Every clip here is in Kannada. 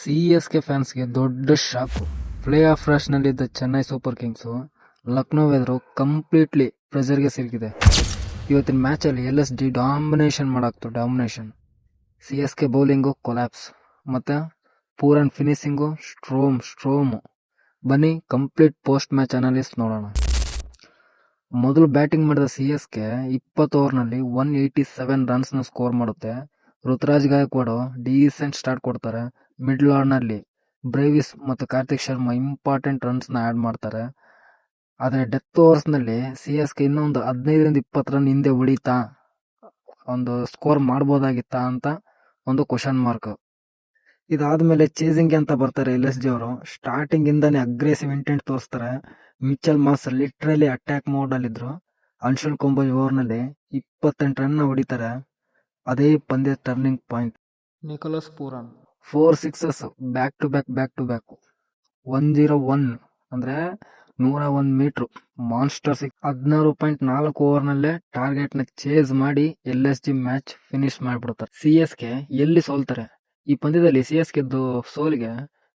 ಸಿ.ಎಸ್.ಕೆ ಫ್ಯಾನ್ಸ್ಗೆ ದೊಡ್ಡ ಶಾಕು. ಪ್ಲೇ ಆಫ್ ರಶ್ನಲ್ಲಿದ್ದ ಚೆನ್ನೈ ಸೂಪರ್ ಕಿಂಗ್ಸು ಲಕ್ನೋ ಎದುರು ಕಂಪ್ಲೀಟ್ಲಿ ಪ್ರೆಷರ್ಗೆ ಸಿಲುಕಿದೆ. ಇವತ್ತಿನ ಮ್ಯಾಚಲ್ಲಿ LSG domination. CSK bowling collapse ಮತ್ತು ಪೂರನ್ ಫಿನಿಶಿಂಗು ಸ್ಟ್ರೋಮು. ಬನ್ನಿ ಕಂಪ್ಲೀಟ್ ಪೋಸ್ಟ್ ಮ್ಯಾಚ್ ಅನಾಲಿಸಿಸ್ ನೋಡೋಣ. ಮೊದಲು ಬ್ಯಾಟಿಂಗ್ ಮಾಡಿದ ಸಿ.ಎಸ್.ಕೆ 20 ಓವರ್ನಲ್ಲಿ 187 ರನ್ಸ್ನ ಸ್ಕೋರ್ ಮಾಡುತ್ತೆ. ಋತುರಾಜ್ ಗಾಯಕ್ವಾಡ್ ಡೀಸೆಂಟ್ ಸ್ಟಾರ್ಟ್ ಕೊಡ್ತಾರೆ. ಮಿಡ್ಲ್ ಆರ್ಡರ್ನಲ್ಲಿ ಬ್ರೇವಿಸ್ ಮತ್ತು ಕಾರ್ತಿಕ್ ಶರ್ಮಾ ಇಂಪಾರ್ಟೆಂಟ್ ರನ್ಸ್ನ ಆ್ಯಡ್ ಮಾಡ್ತಾರೆ. ಆದರೆ ಡೆತ್ ಓವರ್ಸ್ನಲ್ಲಿ ಸಿ.ಎಸ್.ಕೆ ಇನ್ನೊಂದು 15-20 ರನ್ ಹಿಂದೆ ಉಳಿತಾ, ಒಂದು ಸ್ಕೋರ್ ಮಾಡ್ಬೋದಾಗಿತ್ತಾ ಅಂತ ಒಂದು ಕ್ವಶನ್ ಮಾರ್ಕ್. ಇದಾದ್ಮೇಲೆ ಚೇಸಿಂಗ್ಗೆ ಅಂತ ಬರ್ತಾರೆ LSG ಅವರು. ಸ್ಟಾರ್ಟಿಂಗ್ ಇಂದಾನೆ ಅಗ್ರೆಸಿವ್ ಇಂಟೆಂಟ್ ತೋರಿಸ್ತಾರೆ. Mitchell Marsh literally attack mode ಅಲ್ಲಿದ್ರು. ಅನ್ಶುಲ್ ಕುಂಬ್ಳೆ ಓವರ್ನಲ್ಲಿ 28 ರನ್ ಹೊಡಿತಾರೆ. ಅದೇ ಪಂದ್ಯ turning point. Nicholas Pooran 4 sixes back to back 101 ಅಂದ್ರೆ 101 ಮೀಟರ್ ಮಾನ್ಸ್ಟರ್ 16.4 ಓವರ್ನಲ್ಲೇ ಟಾರ್ಗೆಟ್ ನ ಚೇಸ್ ಮಾಡಿ LSG ಮ್ಯಾಚ್ ಫಿನಿಶ್ ಮಾಡಿಬಿಡ್ತಾರೆ. ಸಿ.ಎಸ್.ಕೆ ಎಲ್ಲಿ ಸೋಲ್ತಾರೆ? ಈ ಪಂದ್ಯದಲ್ಲಿ ಸಿ.ಎಸ್.ಕೆ ಸೋಲಿಗೆ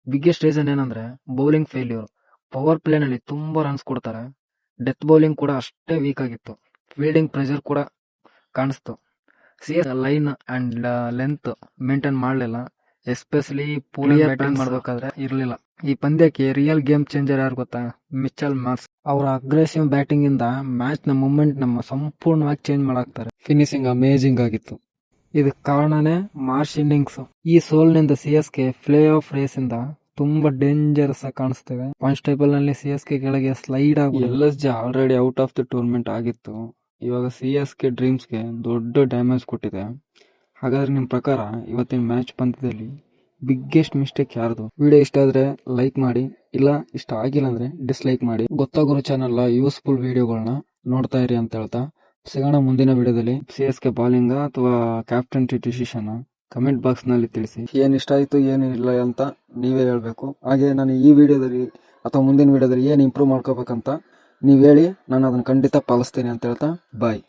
ಬಿಗ್ಗೆಸ್ಟ್ ರೀಸನ್ ಏನಂದ್ರೆ ಬೌಲಿಂಗ್ ಫೇಲ್ಯೂರ್. ಪವರ್ ಪ್ಲೇನಲ್ಲಿ ತುಂಬಾ ರನ್ಸ್ ಕೊಡ್ತಾರೆ. ಡೆತ್ ಬೌಲಿಂಗ್ ಕೂಡ ಅಷ್ಟೇ ವೀಕ್ ಆಗಿತ್ತು. ಫೀಲ್ಡಿಂಗ್ ಪ್ರೆಷರ್ ಕೂಡ ಕಾಣಿಸ್ತು. CS line and length maintain ಮಾಡಲಿಲ್ಲ. ಎಸ್ಪೆಷಲಿ ಬ್ಯಾಟಿಂಗ್ ಮಾಡಬೇಕಾದ್ರೆ ಇರಲಿಲ್ಲ. ಈ ಪಂದ್ಯಕ್ಕೆ ರಿಯಲ್ ಗೇಮ್ ಚೇಂಜರ್ ಯಾರು ಗೊತ್ತಾ? Mitchell Marsh. ಅವರ ಅಗ್ರೆಸಿವ್ ಬ್ಯಾಟಿಂಗ್ ಇಂದ ಮ್ಯಾಚ್ ನ ಮೂಮೆಂಟ್ ಸಂಪೂರ್ಣವಾಗಿ ಚೇಂಜ್ ಮಾಡಾಕ್ತಾರೆ. ಫಿನಿಶಿಂಗ್ ಅಮೇಜಿಂಗ್ ಆಗಿತ್ತು. ಇದಕ್ಕೆ ಕಾರಣನೇ ಮಾರ್ಷ್ ಇನ್ನಿಂಗ್ಸ್. ಈ ಸೋಲ್ನಿಂದ ಸಿ.ಎಸ್.ಕೆ ಪ್ಲೇ ಆಫ್ ರೇಸ್ ಇಂದ ತುಂಬಾ ಡೇಂಜರಸ್ ಆಗಿ ಕಾಣಿಸ್ತೇವೆ. ಪಾಯಿಂಟ್ಸ್ ಟೇಬಲ್ ನಲ್ಲಿ ಸಿ.ಎಸ್.ಕೆ ಕೆಳಗೆ ಸ್ಲೈಡ್ ಆಗಿ LSG already out of the tournament ಆಗಿತ್ತು. ಇವಾಗ ಸಿ.ಎಸ್.ಕೆ ಡ್ರೀಮ್ಸ್ಗೆ ದೊಡ್ಡ ಡ್ಯಾಮೇಜ್ ಕೊಟ್ಟಿದೆ. ಹಾಗಾದ್ರೆ ನಿಮ್ಮ ಪ್ರಕಾರ ಇವತ್ತಿನ ಮ್ಯಾಚ್ ಪಂದ್ಯದಲ್ಲಿ ಬಿಗ್ಗೆಸ್ಟ್ ಮಿಸ್ಟೇಕ್ ಯಾರ್ದು? ವಿಡಿಯೋ ಇಷ್ಟ ಆದ್ರೆ ಲೈಕ್ ಮಾಡಿ, ಇಲ್ಲ ಇಷ್ಟ ಆಗಿಲ್ಲ ಅಂದ್ರೆ ಡಿಸ್ಲೈಕ್ ಮಾಡಿ. ಗೊತ್ತಾಗಿರೋ ಚಾನಲ್ ಯೂಸ್ಫುಲ್ ವಿಡಿಯೋಗಳನ್ನ ನೋಡ್ತಾ ಇರಿ ಅಂತ ಹೇಳ್ತಾ ಸಿಗೋಣ ಮುಂದಿನ ವಿಡಿಯೋದಲ್ಲಿ. ಸಿ.ಎಸ್.ಕೆ ಬಾಲಿಂಗ್ ಅಥವಾ ಕ್ಯಾಪ್ಟನ್ಸಿ ಡಿಸಿಷನ್ ಕಮೆಂಟ್ ಬಾಕ್ಸ್ ನಲ್ಲಿ ತಿಳಿಸಿ. ಏನ್ ಇಷ್ಟ ಆಯ್ತು ಏನು ಇಲ್ಲ ಅಂತ ನೀವೇ ಹೇಳ್ಬೇಕು. ಹಾಗೆ ನಾನು ಈ ವಿಡಿಯೋದಲ್ಲಿ ಅಥವಾ ಮುಂದಿನ ವಿಡಿಯೋದಲ್ಲಿ ಏನ್ ಇಂಪ್ರೂವ್ ಮಾಡ್ಕೋಬೇಕಂತ ನೀವ್ ಹೇಳಿ, ನಾನು ಅದನ್ನ ಖಂಡಿತ ಪಾಲಿಸ್ತೀನಿ ಅಂತ ಹೇಳ್ತಾ ಬಾಯ್.